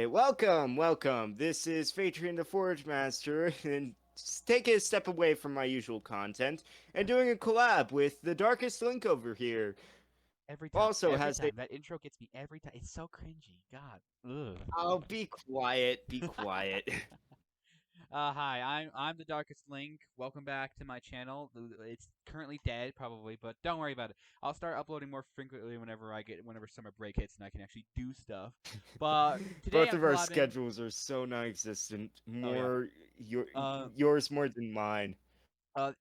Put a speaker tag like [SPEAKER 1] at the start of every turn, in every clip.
[SPEAKER 1] Welcome. This is featuring the Forge Master, and taking a step away from my usual content and doing a collab with the Darkest Link over here. Also
[SPEAKER 2] Every
[SPEAKER 1] has a
[SPEAKER 2] time that intro gets me every time. It's so cringy. God. Ugh.
[SPEAKER 1] oh, be quiet, be quiet.
[SPEAKER 2] Hi, I'm the Darkest Link. Welcome back to my channel. It's currently dead, probably, but don't worry about it. I'll start uploading more frequently whenever summer break hits and I can actually do stuff. But today
[SPEAKER 1] Both
[SPEAKER 2] I'm
[SPEAKER 1] of our
[SPEAKER 2] collabing.
[SPEAKER 1] schedules are so non-existent.
[SPEAKER 2] Oh yeah.
[SPEAKER 1] More
[SPEAKER 2] Uh,
[SPEAKER 1] yours more than mine.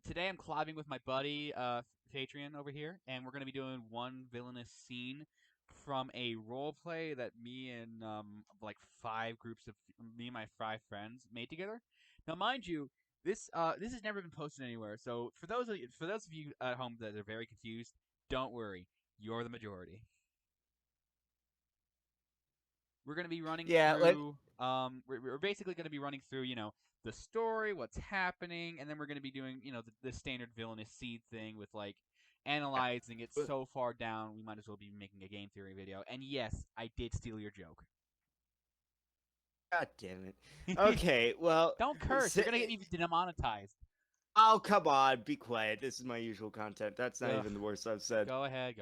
[SPEAKER 2] Today I'm collabing with my buddy Patreon over here, and we're gonna be doing one villainous scene from a role play that me and like me and my five friends made together. Now, mind you, this has never been posted anywhere. So for those of you at home that are very confused, don't worry, you're the majority. We're going to be running
[SPEAKER 1] Yeah, let
[SPEAKER 2] through we're basically going to be running through the story, what's happening, and then we're going to be doing the standard villainous seed thing with like analyzing it so far down we might as well be making a game theory video. And yes, I did steal your joke.
[SPEAKER 1] God damn it. Okay, well,
[SPEAKER 2] Don't curse, you're going to get me demonetized.
[SPEAKER 1] oh, come on, be quiet. This is my usual content. That's not
[SPEAKER 2] Ugh.
[SPEAKER 1] even the worst I've said.
[SPEAKER 2] Go ahead.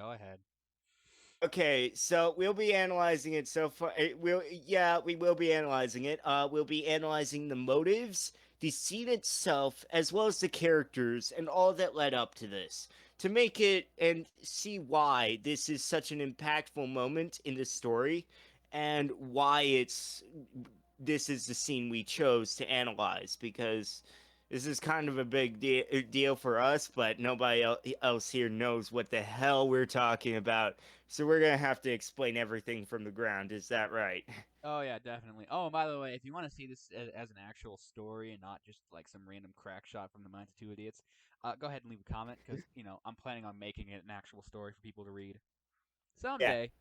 [SPEAKER 1] Okay, so we'll be analyzing it so far. We will be analyzing it. We'll be analyzing the motives, the scene itself, as well as the characters and all that led up to this to make it and see why this is such an impactful moment in the story and why this is the scene we chose to analyze because this is kind of a big deal for us, but nobody else here knows what the hell we're talking about. So we're gonna have to explain everything from the ground. Is that right?
[SPEAKER 2] Oh yeah, definitely. Oh, and by the way, if you want to see this as an actual story and not just like some random crack shot from the minds of two idiots, go ahead and leave a comment because I'm planning on making it an actual story for people to read
[SPEAKER 1] Yeah.
[SPEAKER 2] someday.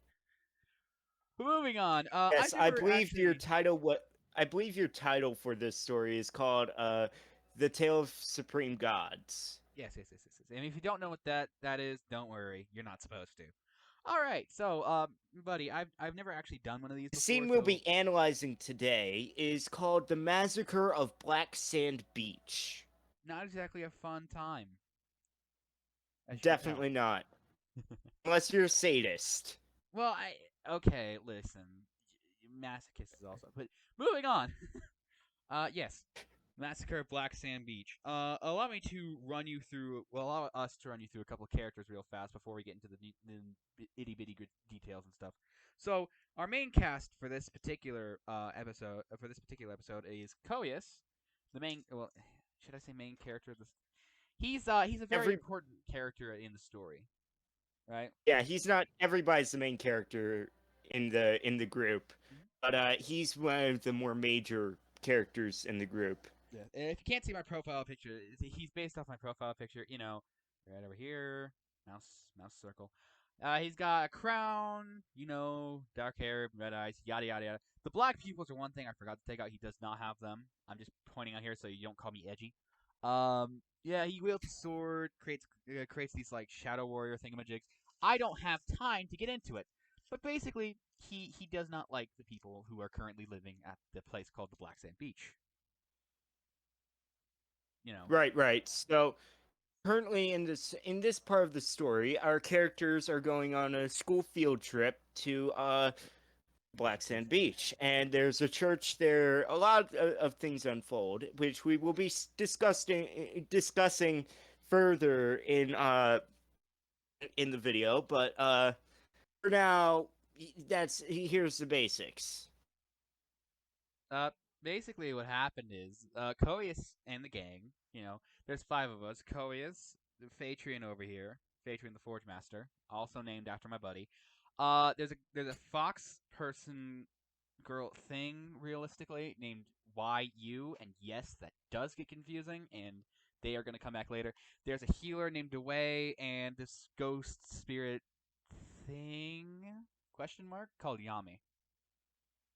[SPEAKER 2] But moving on, I've
[SPEAKER 1] Yes, I
[SPEAKER 2] never
[SPEAKER 1] believe your
[SPEAKER 2] actually.
[SPEAKER 1] title. What I believe your title for this story is called "The Tale of Supreme Gods."
[SPEAKER 2] Yes. And if you don't know what that is, don't worry, you're not supposed to. All right, so buddy, I've never actually done one of these
[SPEAKER 1] The
[SPEAKER 2] before,
[SPEAKER 1] scene we'll
[SPEAKER 2] so
[SPEAKER 1] be analyzing today is called "The Massacre of Black Sand Beach."
[SPEAKER 2] not exactly a fun time, as you can tell.
[SPEAKER 1] Definitely not, unless you're a sadist.
[SPEAKER 2] Well, I okay. Listen, masochist is also. But moving on. Yes, Massacre of Black Sand Beach. Allow me to run you through. Well, allow us to run you through a couple of characters real fast before we get into the itty bitty good details and stuff. So our main cast for this particular episode is Codius, the main. Well, should I say main character? This he's a very
[SPEAKER 1] Every
[SPEAKER 2] important character in the story, right?
[SPEAKER 1] Yeah, he's not everybody's the main character in the group,
[SPEAKER 2] Mhm.
[SPEAKER 1] but he's one of the more major characters in the group.
[SPEAKER 2] Yeah. And if you can't see my profile picture, he's based off my profile picture. Right over here, mouse circle. He's got a crown, dark hair, red eyes, yada yada yada. The black pupils are one thing I forgot to take out. He does not have them. I'm just pointing out here so you don't call me edgy. Yeah, he wields a sword, creates these like shadow warrior thingamajigs. I don't have time to get into it, but basically, he does not like the people who are currently living at the place called the Black Sand Beach. You know,
[SPEAKER 1] Right. So currently in this part of the story, our characters are going on a school field trip to Black Sand Beach, and there's a church there. A lot of things unfold, which we will be discussing further in the video. But for now, that's here's the basics.
[SPEAKER 2] Uh, basically, what happened is Codius and the gang. There's five of us. Codius, the Phaetrian over here, Phaetrian the Forge Master, also named after my buddy. There's a fox person girl thing realistically named YU, and yes, that does get confusing, and they are going to come back later. There's a healer named Dewey, and this ghost spirit thing question mark called Yami.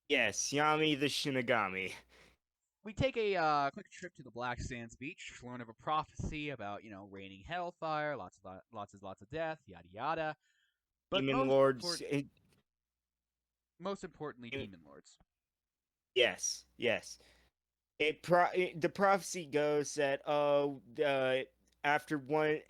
[SPEAKER 1] Yes, Yami the Shinigami.
[SPEAKER 2] We take a quick trip to the Black Sands Beach, learn of a prophecy about raining hellfire, lots of death, yada yada. But
[SPEAKER 1] Demon
[SPEAKER 2] most
[SPEAKER 1] Lords.
[SPEAKER 2] important, most importantly, demon lords.
[SPEAKER 1] Yes, yes. The prophecy goes that after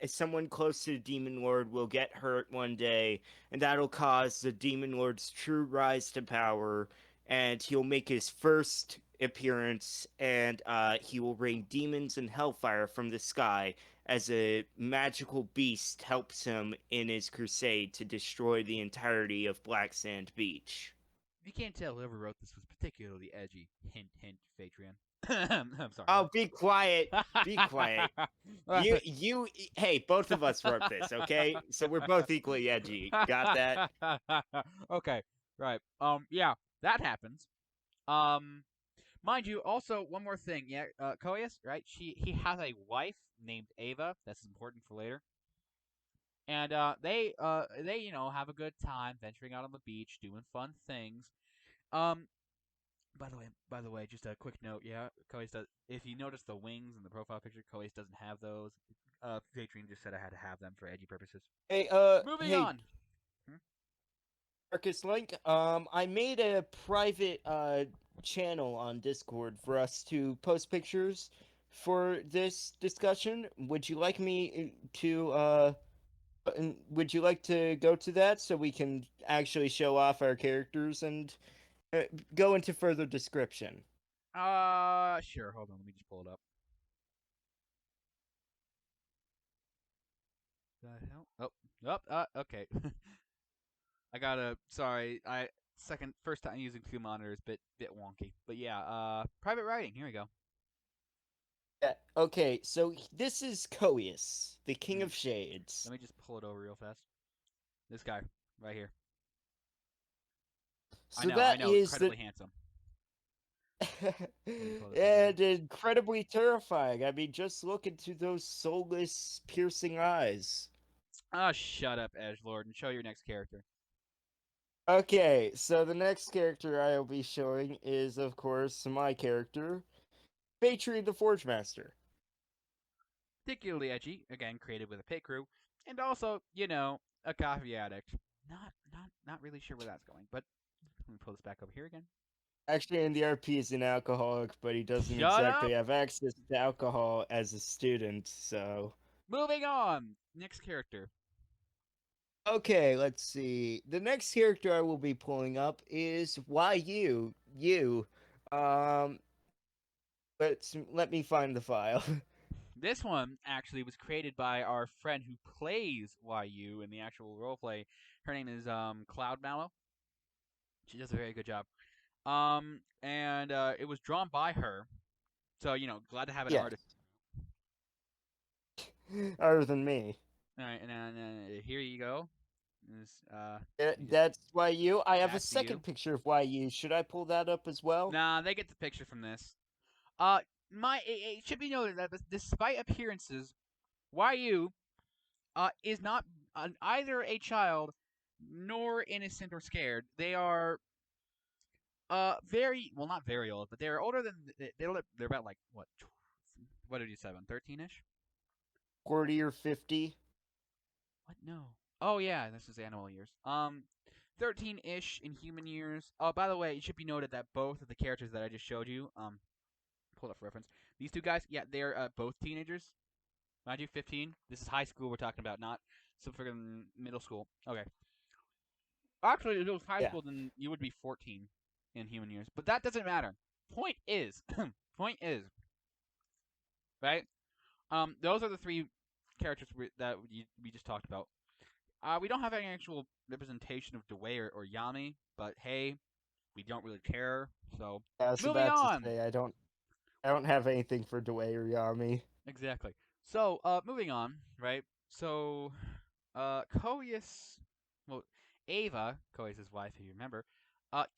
[SPEAKER 1] someone close to the demon lord will get hurt one day, and that'll cause the demon lord's true rise to power, and he'll make his first appearance, and he will rain demons and hellfire from the sky as a magical beast helps him in his crusade to destroy the entirety of Black Sand Beach.
[SPEAKER 2] If you can't tell, whoever wrote this was particularly edgy. Hint, hint, Patreon. I'm sorry.
[SPEAKER 1] Oh, be quiet. Be quiet. You, hey, both of us wrote this, okay? So we're both equally edgy. Got that?
[SPEAKER 2] Okay, right. Yeah, that happens. Um, mind you, also one more thing. Yeah, Codius, right? He has a wife named Ava. That's important for later. And they have a good time venturing out on the beach, doing fun things. Um, by the way, just a quick note. Yeah, Codius does. If you notice the wings in the profile picture, Codius doesn't have those. Patreon just said I had to have them for edgy purposes.
[SPEAKER 1] Hey,
[SPEAKER 2] Moving
[SPEAKER 1] hey,
[SPEAKER 2] on. Hmm?
[SPEAKER 1] Marcus Link. I made a private channel on Discord for us to post pictures for this discussion. Would you like me would you like to go to that so we can actually show off our characters and uh, go into further description?
[SPEAKER 2] Sure. Hold on. Let me just pull it up. The hell? Okay. I gotta. Sorry. First time using two monitors, bit wonky. But yeah. Private writing. Here we go.
[SPEAKER 1] Yeah, okay, so this is Codius, the King
[SPEAKER 2] Hmm.
[SPEAKER 1] of Shades.
[SPEAKER 2] Let me just pull it over real fast. This guy, right here. I
[SPEAKER 1] So
[SPEAKER 2] know. I
[SPEAKER 1] that
[SPEAKER 2] know.
[SPEAKER 1] is the
[SPEAKER 2] Incredibly handsome. Let me pull this over.
[SPEAKER 1] and incredibly terrifying. I mean, just look into those soulless, piercing eyes.
[SPEAKER 2] Ah, shut up, Edgelord, and show your next character.
[SPEAKER 1] Okay, so the next character I will be showing is, of course, my character, Patreon the Forge Master.
[SPEAKER 2] Particularly edgy, again created with a pit crew, and also, a coffee addict. Not really sure where that's going, but let me pull this back over here again.
[SPEAKER 1] Actually, in the RP, he's an alcoholic, but he doesn't
[SPEAKER 2] Shut
[SPEAKER 1] exactly
[SPEAKER 2] up.
[SPEAKER 1] have access to alcohol as a student, so.
[SPEAKER 2] Moving on. Next character.
[SPEAKER 1] Okay, let's see. The next character I will be pulling up is YU. You. Um, let me find the file.
[SPEAKER 2] This one actually was created by our friend who plays YU in the actual roleplay. Her name is Cloud Mallow. She does a very good job. And it was drawn by her. So glad to have an
[SPEAKER 1] Yes,
[SPEAKER 2] artist.
[SPEAKER 1] other than me.
[SPEAKER 2] All right, and then here you go. This, you just
[SPEAKER 1] That's YU. I have a
[SPEAKER 2] that's you.
[SPEAKER 1] second picture of YU. Should I pull that up as well?
[SPEAKER 2] Nah, they get the picture from this. Uh, it should be noted that despite appearances, YU is not either a child nor innocent or scared. They are very well, not very old, but they're older than they're about like what did you say, 13ish?
[SPEAKER 1] 40 or 50?
[SPEAKER 2] What? No. Oh yeah, this is animal years. 13-ish in human years. Oh, by the way, it should be noted that both of the characters that I just showed you, pulled up for reference. These two guys, yeah, they're both teenagers. Mind you, 15. This is high school we're talking about, not some friggin' middle school. Okay. Actually, if it was high
[SPEAKER 1] Yeah.
[SPEAKER 2] school, then you would be 14 in human years. But that doesn't matter. Point is, point is, right? Those are the three characters we just talked about. We don't have any actual representation of Dway or Yami, but hey, we don't really care. So,
[SPEAKER 1] I was
[SPEAKER 2] moving
[SPEAKER 1] about to
[SPEAKER 2] on.
[SPEAKER 1] say I don't have anything for Dway or Yami.
[SPEAKER 2] Exactly. So, moving on, right? So, Codius, well, Ava, Codius's wife, if you remember,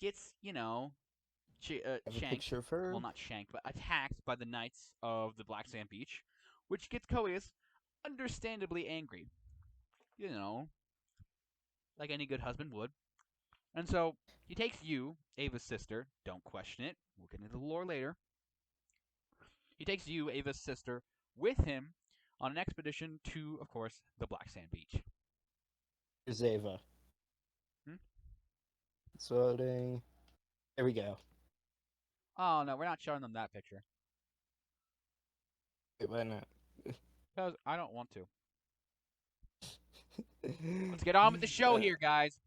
[SPEAKER 2] gets,
[SPEAKER 1] I have a
[SPEAKER 2] shanked.
[SPEAKER 1] picture of
[SPEAKER 2] Well,
[SPEAKER 1] her.
[SPEAKER 2] not shanked, but attacked by the Knights of the Black Sand Beach, which gets Codius understandably angry. You know, like any good husband would. And so, he takes you, Ava's sister, don't question it, we'll get into the lore later. He takes you, Ava's sister, with him on an expedition to, of course, the Black Sand Beach.
[SPEAKER 1] Here's Ava.
[SPEAKER 2] Hmm?
[SPEAKER 1] It's loading. There we go.
[SPEAKER 2] Oh no, we're not showing them that picture
[SPEAKER 1] Wait, why not?
[SPEAKER 2] because I don't want to. Let's get on with the show
[SPEAKER 1] Uh,
[SPEAKER 2] here, guys.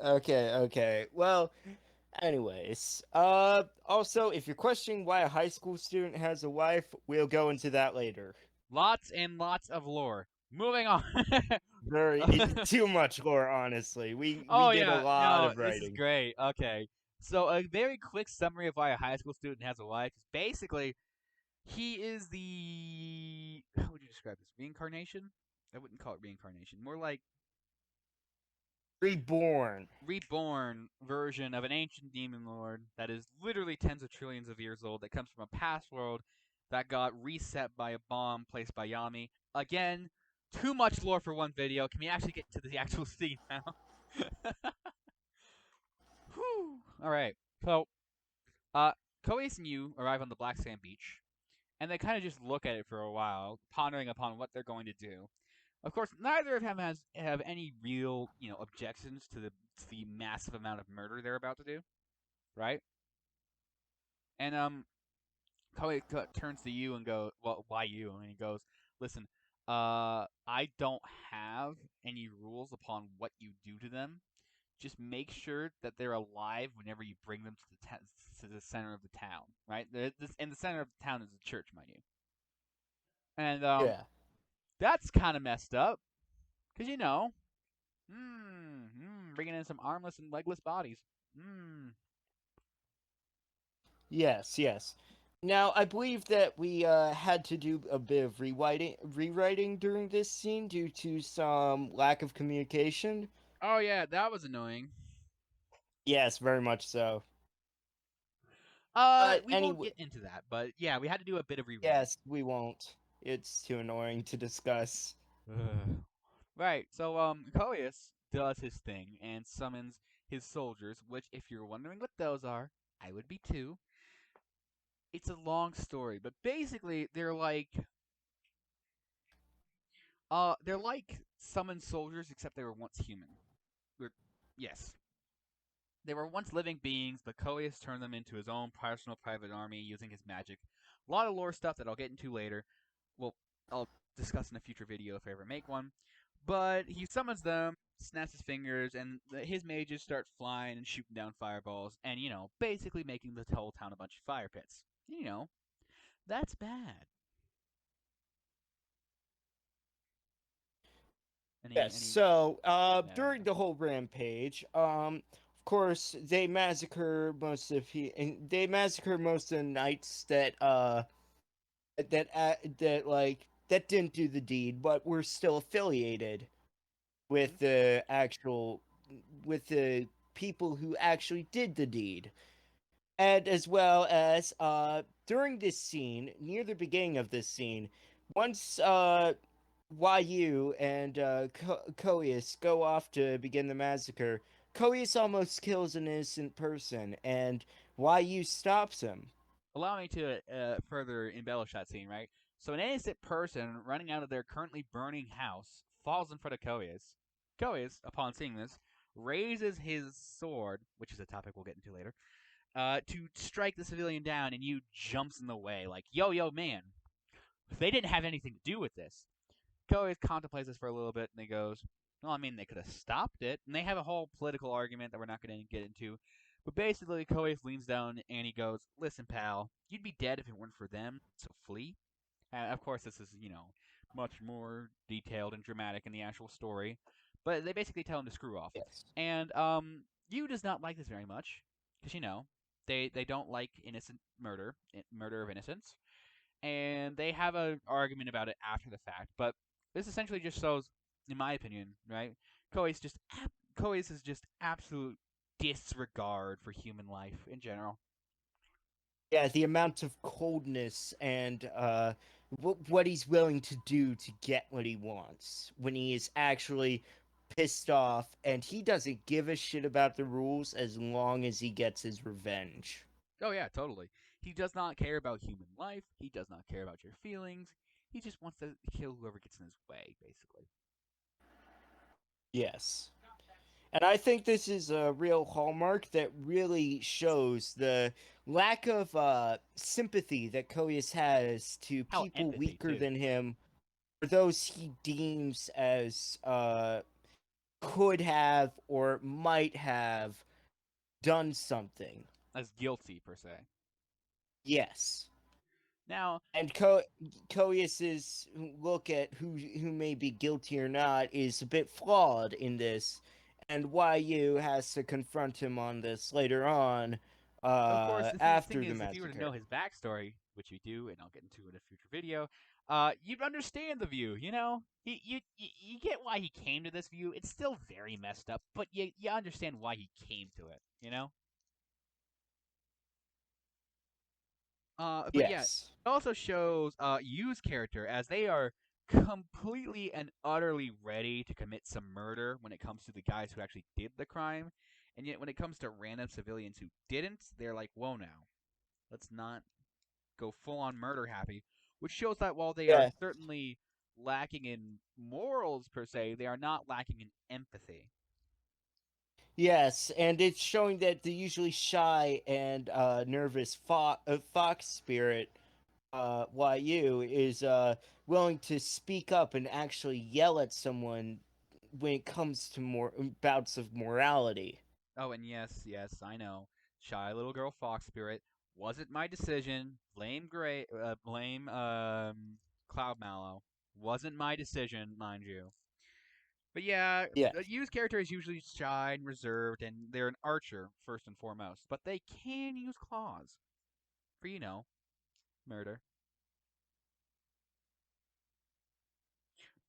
[SPEAKER 1] okay, okay. Well, anyways, also, if you're questioning why a high school student has a wife, we'll go into that later.
[SPEAKER 2] Lots and lots of lore. Moving on.
[SPEAKER 1] Too much lore, honestly. We
[SPEAKER 2] Oh
[SPEAKER 1] did a
[SPEAKER 2] yeah,
[SPEAKER 1] lot
[SPEAKER 2] no,
[SPEAKER 1] of
[SPEAKER 2] this is
[SPEAKER 1] writing.
[SPEAKER 2] great. Okay, so a very quick summary of why a high school student has a wife is basically he is the how would you describe this reincarnation? I wouldn't call it reincarnation. More like
[SPEAKER 1] Reborn.
[SPEAKER 2] reborn version of an ancient demon lord that is literally tens of trillions of years old that comes from a past world that got reset by a bomb placed by Yami. Again, too much lore for one video. Can we actually get to the actual scene now? Whew. All right. So, uh, Kois and you arrive on the Black Sand Beach, and they kind of just look at it for a while, pondering upon what they're going to do. Of course, neither of them have any real, objections to the massive amount of murder they're about to do, right? And Koei turns to you and goes, "Well, why you?" And he goes, "Listen, I don't have any rules upon what you do to them. Just make sure that they're alive whenever you bring them to to the center of the town, right? In the center of the town is a church, mind you, and
[SPEAKER 1] Yeah.
[SPEAKER 2] that's kind of messed up because bringing in some armless and legless bodies.
[SPEAKER 1] Yes, yes. Now, I believe that we had to do a bit of rewriting during this scene due to some lack of communication.
[SPEAKER 2] Oh yeah, that was annoying.
[SPEAKER 1] Yes, very much so. But
[SPEAKER 2] We won't
[SPEAKER 1] anyway,
[SPEAKER 2] get into that, but yeah, we had to do a bit of rewriting.
[SPEAKER 1] yes, we won't. It's too annoying to discuss.
[SPEAKER 2] Ugh. Right. So Codius does his thing and summons his soldiers, which if you're wondering what those are, I would be too. It's a long story, but basically they're like summoned soldiers except they were once human. Or, yes. They were once living beings, but Codius turned them into his own personal private army using his magic. A lot of lore stuff that I'll get into later. Well, I'll discuss in a future video if I ever make one. But he summons them, snaps his fingers, and his mages start flying and shooting down fireballs, and basically making the whole town a bunch of fire pits. That's bad.
[SPEAKER 1] Yes,
[SPEAKER 2] Any
[SPEAKER 1] so
[SPEAKER 2] bad
[SPEAKER 1] during
[SPEAKER 2] ideas?
[SPEAKER 1] the whole rampage, of course they massacre most of the knights that didn't do the deed but were still affiliated
[SPEAKER 2] Hmm.
[SPEAKER 1] with the actual with the people who actually did the deed. And as well as during this scene, near the beginning of this scene, once YU and Koius go off to begin the massacre, Koius almost kills an innocent person, and YU stops him.
[SPEAKER 2] Allow me to further embellish that scene, right? So, an innocent person running out of their currently burning house falls in front of Codius. Codius, upon seeing this, raises his sword, which is a topic we'll get into later, to strike the civilian down, and you jumps in the way, like, yo, man, they didn't have anything to do with this. Codius contemplates this for a little bit, and he goes, well, I mean, they could have stopped it. And they have a whole political argument that we're not going to get into. But basically, Codius leans down and he goes, listen, pal, you'd be dead if it weren't for them, so flee. Of course, this is, much more detailed and dramatic in the actual story. But they basically tell him to screw off.
[SPEAKER 1] Yes.
[SPEAKER 2] And Yu does not like this very much. Because, they don't like innocent murder of innocents, and they have an argument about it after the fact. But this essentially just shows, in my opinion, right? Koi's just Koi's is just absolute disregard for human life in general.
[SPEAKER 1] Yeah, the amount of coldness and what he's willing to do to get what he wants when he is actually pissed off, and he doesn't give a shit about the rules as long as he gets his revenge.
[SPEAKER 2] Oh yeah, totally. He does not care about human life. He does not care about your feelings. He just wants to kill whoever gets in his way, basically.
[SPEAKER 1] Yes. And I think this is a real hallmark that really shows the lack of sympathy that Codius has to
[SPEAKER 2] How
[SPEAKER 1] people
[SPEAKER 2] empathy
[SPEAKER 1] weaker
[SPEAKER 2] too,
[SPEAKER 1] than him, or those he deems as could have or might have done something.
[SPEAKER 2] as guilty per se.
[SPEAKER 1] Yes.
[SPEAKER 2] Now,
[SPEAKER 1] And Codius's look at who may be guilty or not is a bit flawed in this, and YU has to confront him on this later on,
[SPEAKER 2] of course, the thing
[SPEAKER 1] after the
[SPEAKER 2] is, if you were to
[SPEAKER 1] massacre.
[SPEAKER 2] know his backstory, which you do, and I'll get into in a future video, you'd understand the view. You know, you get why he came to this view. It's still very messed up, but you understand why he came to it. You know. But yeah, it
[SPEAKER 1] Yes.
[SPEAKER 2] also shows Yu's character as they are completely and utterly ready to commit some murder when it comes to the guys who actually did the crime, and yet when it comes to random civilians who didn't, they're like, "Whoa, now, let's not go full on murder happy," which shows that while they are
[SPEAKER 1] Yeah.
[SPEAKER 2] certainly lacking in morals per se, they are not lacking in empathy.
[SPEAKER 1] Yes, and it's showing that the usually shy and nervous fox spirit, YU, is willing to speak up and actually yell at someone when it comes to more bouts of morality.
[SPEAKER 2] Oh, and yes, yes, I know. Shy little girl fox spirit wasn't my decision. Blame Cloud Mallow. Wasn't my decision, mind you. But yeah,
[SPEAKER 1] Yeah.
[SPEAKER 2] Yu's character is usually shy and reserved, and they're an archer first and foremost. But they can use claws for murder.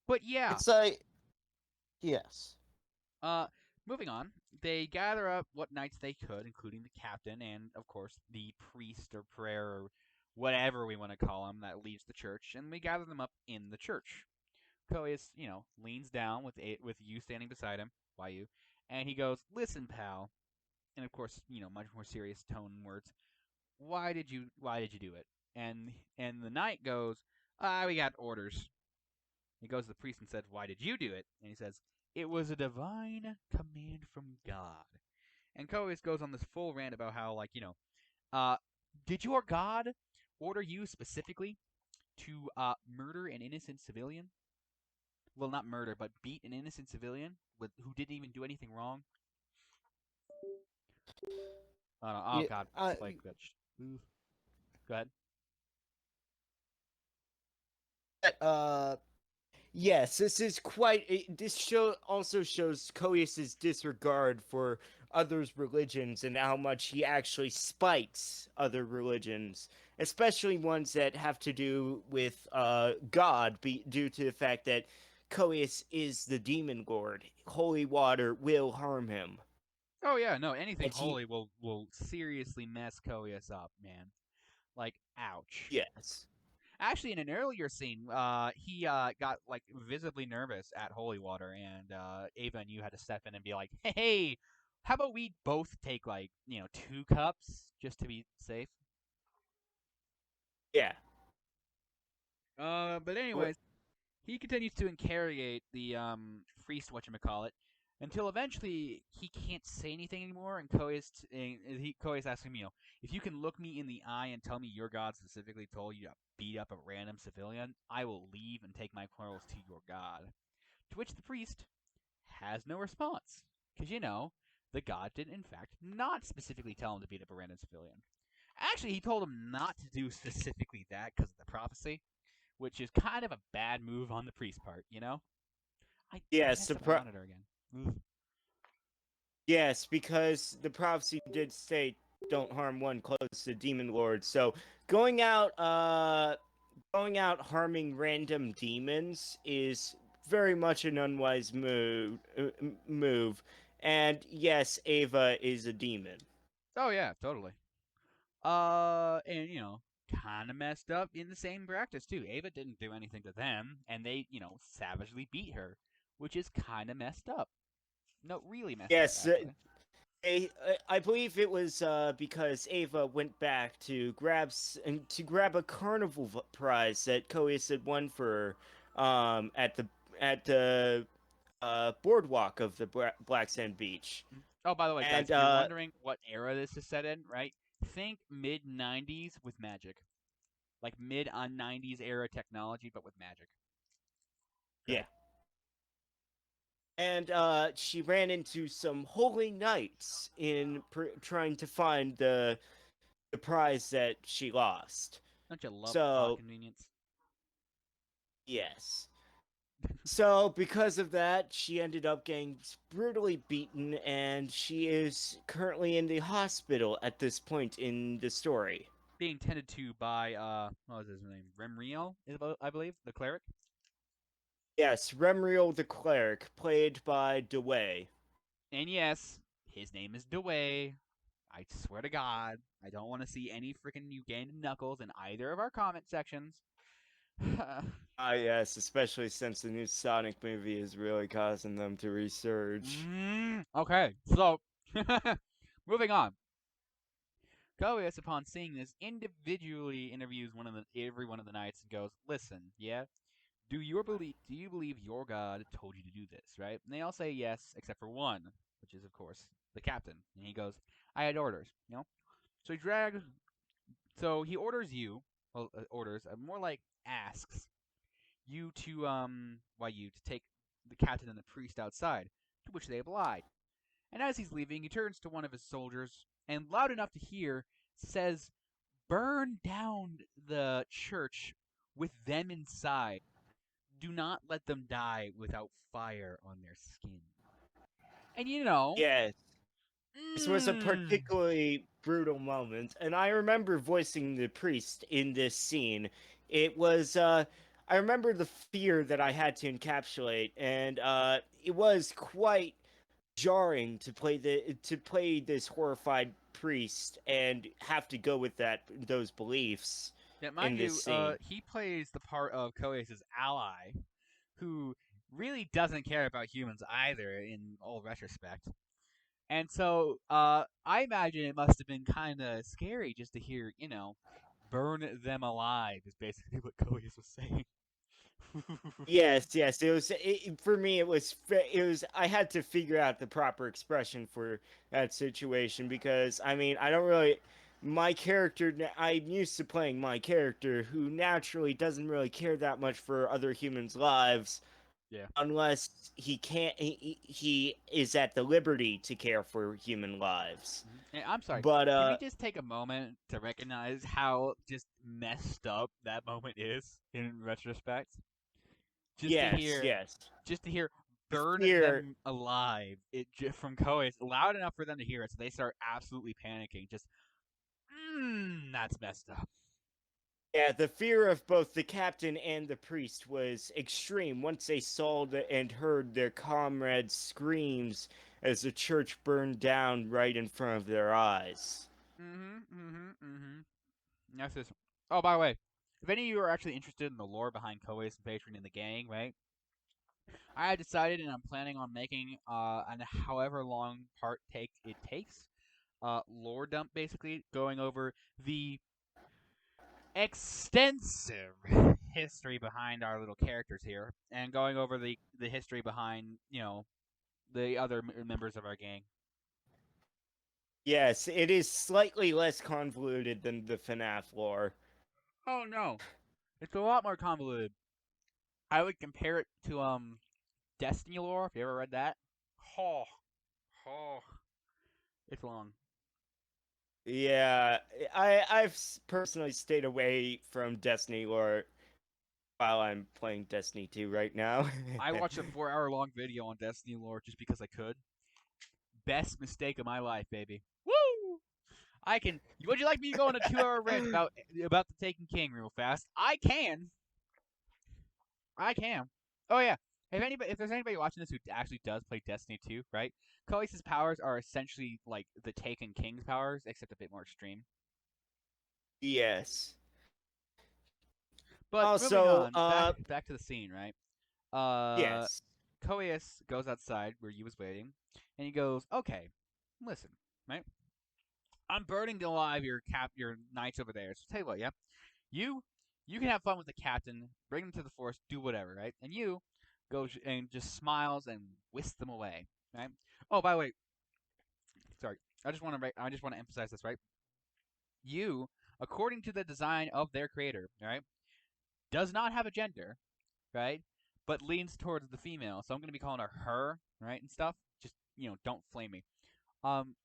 [SPEAKER 2] But yeah,
[SPEAKER 1] It's like, yes.
[SPEAKER 2] uh, moving on, they gather up what knights they could, including the captain and, of course, the priest or prayer or whatever we want to call him that leads the church, and we gather them up in the church. Codius, leans down with you standing beside him, YU, and he goes, "Listen, pal," and of course, much more serious tone and words. Why did you do it? And the knight goes, we got orders. He goes to the priest and says, "Why did you do it?" And he says, "It was a divine command from God." And Codius goes on this full rant about how, like, uh, did your God order you specifically to murder an innocent civilian? Well, not murder, but beat an innocent civilian who didn't even do anything wrong. Oh, no, oh
[SPEAKER 1] Yeah.
[SPEAKER 2] God,
[SPEAKER 1] Uh,
[SPEAKER 2] Spike, that. Go ahead.
[SPEAKER 1] uh, yes, this is quite. This show also shows Codius's disregard for others' religions and how much he actually spites other religions, especially ones that have to do with God, due to the fact that Codius is the demon lord. Holy water will harm him,
[SPEAKER 2] Oh yeah, no, anything
[SPEAKER 1] and he.
[SPEAKER 2] holy will seriously mess Codius up, man. Like, ouch.
[SPEAKER 1] Yes.
[SPEAKER 2] Actually, in an earlier scene, he got like visibly nervous at Holy Water, and Ava and you had to step in and be like, "Hey, how about we both take like 2 cups just to be safe?"
[SPEAKER 1] Yeah.
[SPEAKER 2] But anyways, he continues to interrogate the priest, whatchamacallit, until eventually he can't say anything anymore, and Koi's asks him, if you can look me in the eye and tell me your God specifically told you to beat up a random civilian, I will leave and take my quarrels to your God. To which the priest has no response, because the God did in fact not specifically tell him to beat up a random civilian. Actually, he told him not to do specifically that because of the prophecy, which is kind of a bad move on the priest part. I
[SPEAKER 1] Yes.
[SPEAKER 2] messed up my monitor again. Oof.
[SPEAKER 1] Yes, because the prophecy did state, "Don't harm one close to demon lord." So going out, going out harming random demons is very much an unwise move. And yes, Ava is a demon.
[SPEAKER 2] Oh yeah, totally. And kind of messed up in the same practice too. Ava didn't do anything to them, and they savagely beat her, which is kind of messed up. No, really messed up
[SPEAKER 1] Yes,
[SPEAKER 2] actually.
[SPEAKER 1] I believe it was because Ava went back to grab a carnival prize that Codius had won for her at the boardwalk of the Black Sand Beach.
[SPEAKER 2] Oh, by the way, guys,
[SPEAKER 1] And
[SPEAKER 2] if you're wondering what era this is set in, right? Think mid '90s with magic, like mid on '90s era technology, but with magic. Go
[SPEAKER 1] yeah,
[SPEAKER 2] ahead.
[SPEAKER 1] and she ran into some holy knights in trying to find the prize that she lost.
[SPEAKER 2] Don't you love plot
[SPEAKER 1] So
[SPEAKER 2] convenience?
[SPEAKER 1] yes. So because of that, she ended up getting brutally beaten, and she is currently in the hospital at this point in the story.
[SPEAKER 2] Being tended to by what was his name? Remriel, I believe, the cleric.
[SPEAKER 1] Yes, Remriel the cleric, played by DeWay.
[SPEAKER 2] And yes, his name is Dewey. I swear to God, I don't want to see any freaking Ugandan knuckles in either of our comment sections.
[SPEAKER 1] Ah, yes, especially since the new Sonic movie is really causing them to resurge.
[SPEAKER 2] Okay, so moving on. Codius, upon seeing this, individually interviews every one of the knights and goes, "Listen, yeah, do you believe your god told you to do this, right?" And they all say yes, except for one, which is of course the captain. And he goes, "I had orders, you know." So he orders you, well, orders, more like asks you to take the captain and the priest outside, to which they oblige. And as he's leaving, he turns to one of his soldiers and, loud enough to hear, says, "Burn down the church with them inside. Do not let them die without fire on their skin." And
[SPEAKER 1] Yes, this was a
[SPEAKER 2] mm,
[SPEAKER 1] particularly brutal moment, and I remember voicing the priest in this scene. It was, I remember the fear that I had to encapsulate, and it was quite jarring to play this horrified priest and have to go with those beliefs
[SPEAKER 2] yeah,
[SPEAKER 1] in
[SPEAKER 2] mind
[SPEAKER 1] this
[SPEAKER 2] you,
[SPEAKER 1] scene.
[SPEAKER 2] he plays the part of Codius' ally, who really doesn't care about humans either, in all retrospect. And so, I imagine it must have been kind of scary just to hear, burn them alive is basically what Codius was saying.
[SPEAKER 1] Yes, yes. For me. It was. I had to figure out the proper expression for that situation because I mean I don't really. My character. I'm used to playing my character who naturally doesn't really care that much for other humans' lives
[SPEAKER 2] Yeah.
[SPEAKER 1] unless he can't. He is at the liberty to care for human lives.
[SPEAKER 2] And I'm sorry.
[SPEAKER 1] But
[SPEAKER 2] Can we just take a moment to recognize how just messed up that moment is in retrospect? Just to
[SPEAKER 1] yes,
[SPEAKER 2] hear,
[SPEAKER 1] yes.
[SPEAKER 2] just to hear,
[SPEAKER 1] The
[SPEAKER 2] burn
[SPEAKER 1] fear.
[SPEAKER 2] them alive. From Codius, loud enough for them to hear it, so they start absolutely panicking. Just, that's messed up.
[SPEAKER 1] Yeah, the fear of both the captain and the priest was extreme once they saw and heard their comrades' screams as the church burned down right in front of their eyes.
[SPEAKER 2] That's this. Oh, by the way, if any of you are actually interested in the lore behind Koi's and Patron and the gang, right? I have decided, and I'm planning on making an however long part take it takes, lore dump basically, going over the extensive history behind our little characters here, and going over the history behind the other members of our gang.
[SPEAKER 1] Yes, it is slightly less convoluted than the FNAF lore.
[SPEAKER 2] Oh no, it's a lot more convoluted. I would compare it to Destiny lore. If you ever read that, oh, oh, it's long.
[SPEAKER 1] Yeah, I've personally stayed away from Destiny lore while I'm playing Destiny 2 right now.
[SPEAKER 2] I watched a 4 hour long video on Destiny lore just because I could. Best mistake of my life, baby. Woo! I can. Would you like me to go on a 2 hour rant about the Taken King real fast? I can. I can. Oh yeah. If there's anybody watching this who actually does play Destiny 2, right? Codius's powers are essentially like the Taken King's powers, except a bit more extreme.
[SPEAKER 1] Yes.
[SPEAKER 2] But moving
[SPEAKER 1] Also,
[SPEAKER 2] on, back to the scene, right? Uh,
[SPEAKER 1] yes.
[SPEAKER 2] Codius goes outside where you was waiting, and he goes, "Okay, listen, right? I'm burning alive your knights over there. So tell you what, yeah, you you can have fun with the captain, bring them to the force, do whatever, right? And you, goes and just smiles and whisks them away. Right. Oh, by the way, sorry. I just want to emphasize this. Right. You, according to the design of their creator, right, does not have a gender, right, but leans towards the female. So I'm gonna be calling her, right, and stuff. Just don't flame me. Um,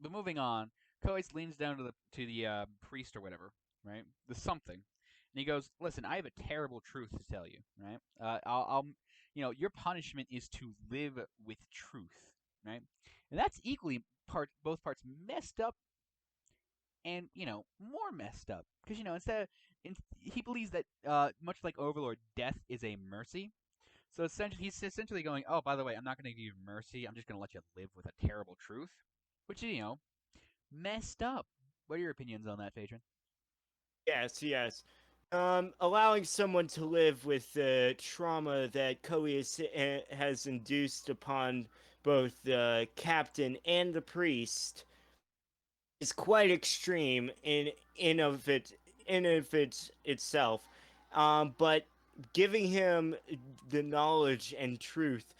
[SPEAKER 2] but moving on, Koi's leans down to the priest or whatever, right? The something, and he goes, "Listen, I have a terrible truth to tell you, right? Your punishment is to live with truth, right? And that's equally both parts messed up and more messed up because he believes that much like Overlord, death is a mercy. So essentially, he's essentially going, oh, by the way, I'm not going to give you mercy. I'm just going to let you live with a terrible truth, which is messed up. What are your opinions on that, Patron?
[SPEAKER 1] Yes, yes. Allowing someone to live with the trauma that Codius has induced upon both the captain and the priest is quite extreme in of it itself. But giving him the knowledge and truth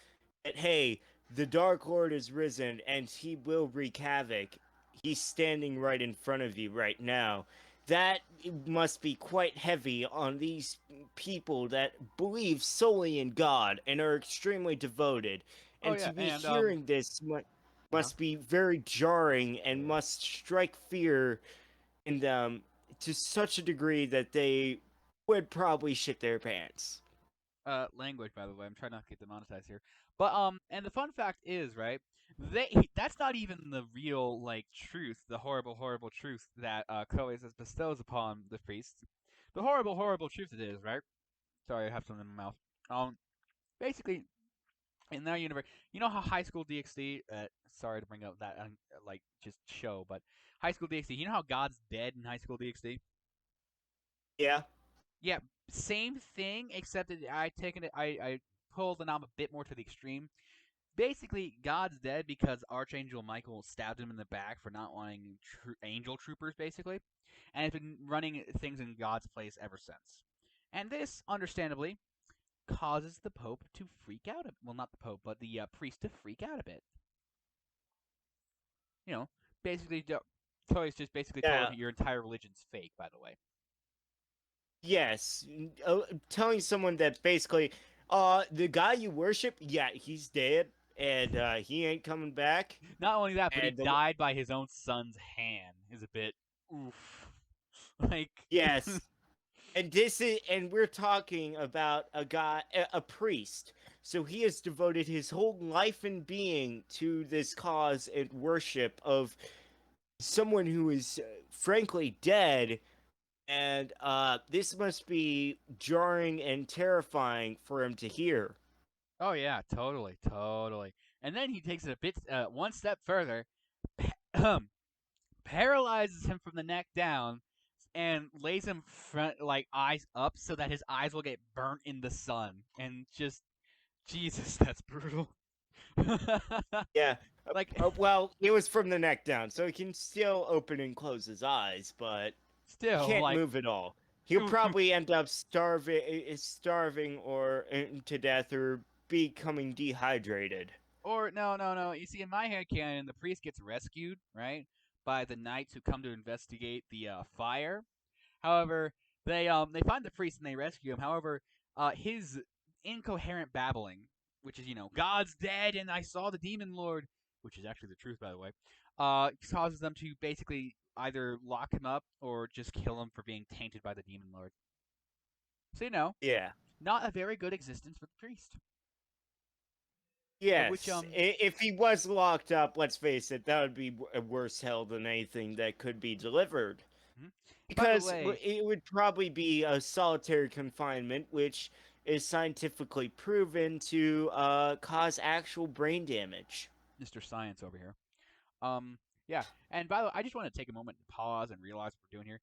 [SPEAKER 1] that hey, the Dark Lord is risen and he will wreak havoc. He's standing right in front of you right now. That must be quite heavy on these people that believe solely in God and are extremely devoted.
[SPEAKER 2] Oh
[SPEAKER 1] And
[SPEAKER 2] yeah,
[SPEAKER 1] to be
[SPEAKER 2] and
[SPEAKER 1] hearing this
[SPEAKER 2] uh-huh.
[SPEAKER 1] must be very jarring and must strike fear in them to such a degree that they would probably shit their pants.
[SPEAKER 2] Language, by the way. I'm trying not to get demonetized here. But and the fun fact is, right? That's not even the real truth, the horrible, horrible truth that Coes bestows upon the priests. The horrible, horrible truth it is, right? Sorry, I have something in my mouth. Basically, in their universe, you know how High School DxD. Sorry to bring up that just show, but High School DxD. You know how God's dead in High School DxD?
[SPEAKER 1] Yeah.
[SPEAKER 2] Yeah, same thing, except that I pulled the knob a bit more to the extreme. Basically, God's dead because Archangel Michael stabbed him in the back for not wanting angel troopers, basically, and has been running things in God's place ever since. And this, understandably, causes the Pope to freak out. Well, not the Pope, but the priest to freak out a bit. You know, basically, Toys just basically told
[SPEAKER 1] Yeah.
[SPEAKER 2] him your entire religion's fake. By the way,
[SPEAKER 1] Yes. Telling someone that basically, the guy you worship, yeah, he's dead and he ain't coming back.
[SPEAKER 2] not only that, but he
[SPEAKER 1] And the
[SPEAKER 2] died by his own son's hand. Is a bit oof. Like,
[SPEAKER 1] yes, and we're talking about a guy, a priest. So he has devoted his whole life and being to this cause and worship of someone who is frankly dead. And this must be jarring and terrifying for him to hear.
[SPEAKER 2] oh yeah, totally, totally. And then he takes it a bit one step further, paralyzes him from the neck down, and lays him front eyes up so that his eyes will get burnt in the sun. And just Jesus, that's brutal.
[SPEAKER 1] Yeah.
[SPEAKER 2] Like,
[SPEAKER 1] Well, it was from the neck down, so he can still open and close his eyes, but he
[SPEAKER 2] still,
[SPEAKER 1] can't move at all. He'll probably end up starving or to death or becoming dehydrated.
[SPEAKER 2] or no, no, no. You see, in my head canon, the priest gets rescued, right, by the knights who come to investigate the fire. However, they find the priest and they rescue him. However, his incoherent babbling, which is God's dead and I saw the demon lord, which is actually the truth, by the way, causes them to basically either lock him up or just kill him for being tainted by the demon lord. So
[SPEAKER 1] Yeah.
[SPEAKER 2] not a very good existence for the priest. Which
[SPEAKER 1] Yes. If he was locked up, let's face it, that would be a worse hell than anything that could be delivered.
[SPEAKER 2] mhm. By the
[SPEAKER 1] Because
[SPEAKER 2] way,
[SPEAKER 1] it would probably be a solitary confinement, which is scientifically proven to cause actual brain damage.
[SPEAKER 2] Mr. Science over here. Um, yeah, and by the way, I just want to take a moment to pause and realize what we're doing here.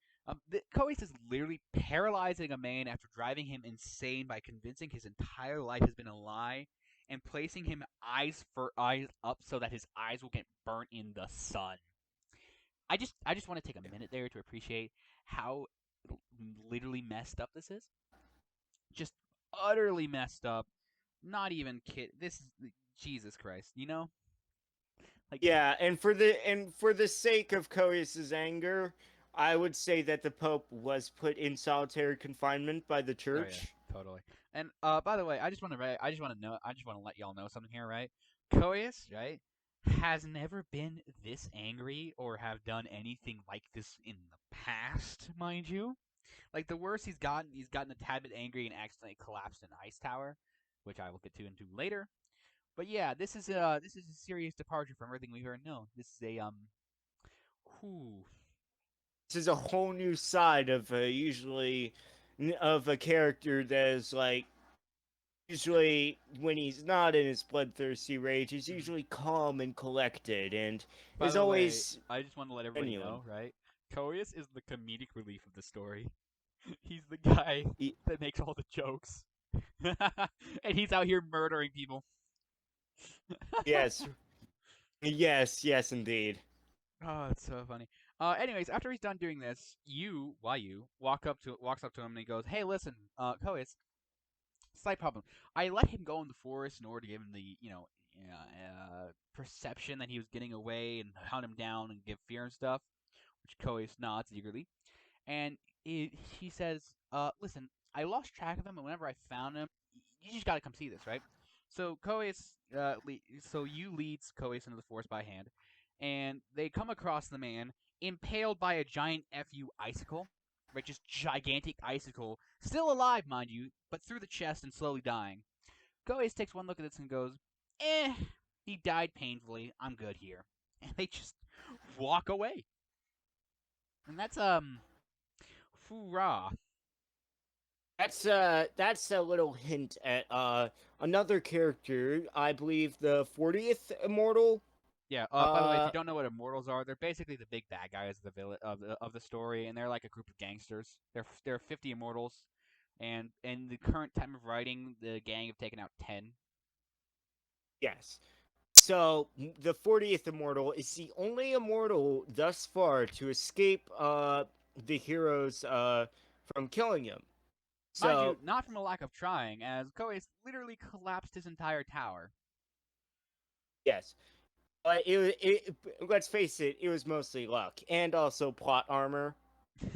[SPEAKER 2] Coes is literally paralyzing a man after driving him insane by convincing his entire life has been a lie and placing him eyes up so that his eyes will get burnt in the sun. I just want to take a minute there to appreciate how literally messed up this is. Just utterly messed up. Not even kid. This is Jesus Christ. You know, like
[SPEAKER 1] Yeah, and for the sake of Codius's anger, I would say that the Pope was put in solitary confinement by the
[SPEAKER 2] oh yeah,
[SPEAKER 1] church.
[SPEAKER 2] totally. And by the way, I just want to know, I just want to let y'all know something here, right? Codius, right, has never been this angry or have done anything like this in the past, mind you. Like the worst he's gotten a tad bit angry and accidentally collapsed an ice tower, which I will get to into later. But yeah, this is a serious departure from everything we've ever known. This is a whew,
[SPEAKER 1] This is a whole new side of usually of a character that is like usually when he's not in his bloodthirsty rage, he's
[SPEAKER 2] mhm.
[SPEAKER 1] usually calm and collected and
[SPEAKER 2] By
[SPEAKER 1] is
[SPEAKER 2] the way,
[SPEAKER 1] always
[SPEAKER 2] I just want to let everybody
[SPEAKER 1] genuine.
[SPEAKER 2] know, right? Codius is the comedic relief of the story. He's the guy
[SPEAKER 1] Y-
[SPEAKER 2] that makes all the jokes. And he's out here murdering people.
[SPEAKER 1] yes, yes, indeed.
[SPEAKER 2] Oh, it's so funny. Anyways, after he's done doing this, you walks up to him and he goes, "Hey, listen, Codius, slight problem. I let him go in the forest in order to give him the, perception that he was getting away and hunt him down and give fear and stuff." Which Codius nods eagerly. And he says, listen, I lost track of him, and whenever I found him, you just got to come see this, right? So so you leads Coes into the forest by hand, and they come across the man impaled by a giant fu icicle, right? Just gigantic icicle, still alive, mind you, but through the chest and slowly dying. Coes takes one look at this and goes, "Eh, he died painfully. I'm good here," and they just walk away. And that's hoorah.
[SPEAKER 1] That's a little hint at another character. I believe the 40th Immortal.
[SPEAKER 2] Yeah. By the way, if you
[SPEAKER 1] Uh,
[SPEAKER 2] don't know what immortals are, they're basically the big bad guys of the of the story, and they're like a group of gangsters. There are 50 immortals, and in the current time of writing, the gang have taken out 10.
[SPEAKER 1] yes. So the 40th Immortal is the only immortal thus far to escape the heroes from killing him.
[SPEAKER 2] Mind you,
[SPEAKER 1] So
[SPEAKER 2] not from a lack of trying, as Koi's literally collapsed his entire tower.
[SPEAKER 1] yes, but let's face it, it was mostly luck and also plot armor,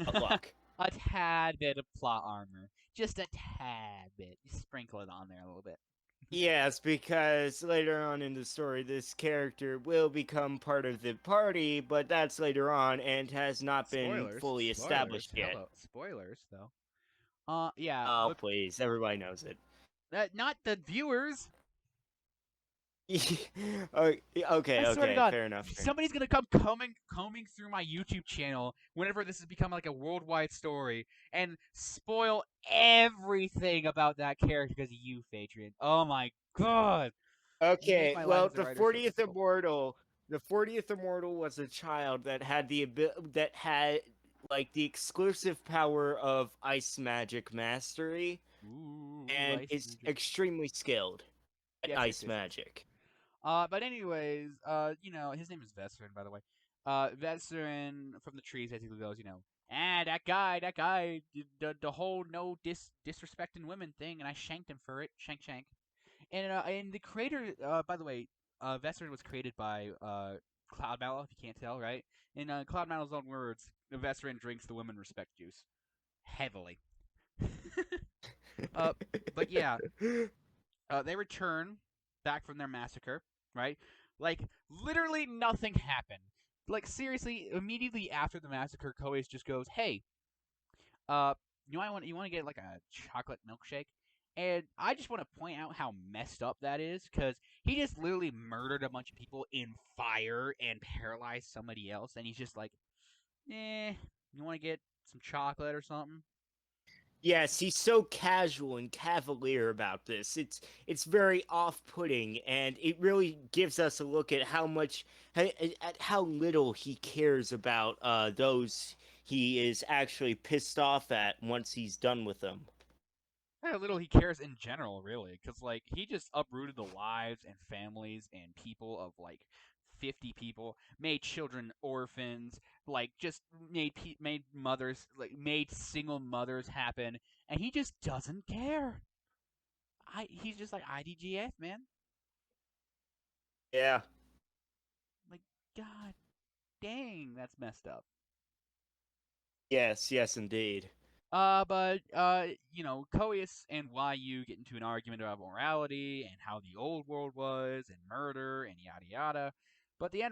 [SPEAKER 1] but luck.
[SPEAKER 2] A tad bit of plot armor, just a tad bit. You sprinkle it on there a little bit.
[SPEAKER 1] Yes, because later on in the story, this character will become part of the party, but that's later on and has not been
[SPEAKER 2] Spoilers,
[SPEAKER 1] fully
[SPEAKER 2] spoilers.
[SPEAKER 1] established yet.
[SPEAKER 2] Hello, spoilers though. Yeah,
[SPEAKER 1] Oh,
[SPEAKER 2] but
[SPEAKER 1] please, everybody knows it.
[SPEAKER 2] not the viewers. I swear to
[SPEAKER 1] Okay,
[SPEAKER 2] God,
[SPEAKER 1] fair enough. Fair enough.
[SPEAKER 2] somebody's gonna come combing through my YouTube channel whenever this has become like a worldwide story and spoil everything about that character because of you, Phaedrian. Oh my God, you make
[SPEAKER 1] Okay,
[SPEAKER 2] my life
[SPEAKER 1] well,
[SPEAKER 2] as a writer so difficult.
[SPEAKER 1] The 40th Immortal was a child that had that had like the exclusive power of ice magic mastery
[SPEAKER 2] Ooh,
[SPEAKER 1] and
[SPEAKER 2] ice
[SPEAKER 1] is
[SPEAKER 2] magic.
[SPEAKER 1] extremely skilled at
[SPEAKER 2] Yes, yes,
[SPEAKER 1] ice
[SPEAKER 2] yes, yes.
[SPEAKER 1] magic.
[SPEAKER 2] But anyways, his name is Vesserin, by the way. Vesserin from the trees basically goes, that guy, the whole no disrespecting women thing, and I shanked him for it, shank. And the creator, by the way, Vesserin was created by Cloudmallow, if you can't tell, right? In Cloudmallow's own words, Vesserin drinks the women respect juice heavily. uh, but yeah, they return back from their massacre, right? Like literally nothing happened. Like seriously, immediately after the massacre, Koi's just goes, "Hey, uh, you want to get like a chocolate milkshake?" And I just want to point out how messed up that is because he just literally murdered a bunch of people in fire and paralyzed somebody else, and he's just like, you want to get some chocolate or something?"
[SPEAKER 1] Yes, he's so casual and cavalier about this. It's very off-putting, and it really gives us a look at at how little he cares about those he is actually pissed off at once he's done with them.
[SPEAKER 2] How little he cares in general, really, because like he just uprooted the lives and families and people of like 50 people, made children orphans, like just made mothers like made single mothers happen, and he just doesn't care. he's just like IDGF, man.
[SPEAKER 1] Yeah.
[SPEAKER 2] Like, god dang, that's messed up.
[SPEAKER 1] Yes, yes, indeed.
[SPEAKER 2] But you know, Codius and YU get into an argument about morality and how the old world was and murder and yada yada. But the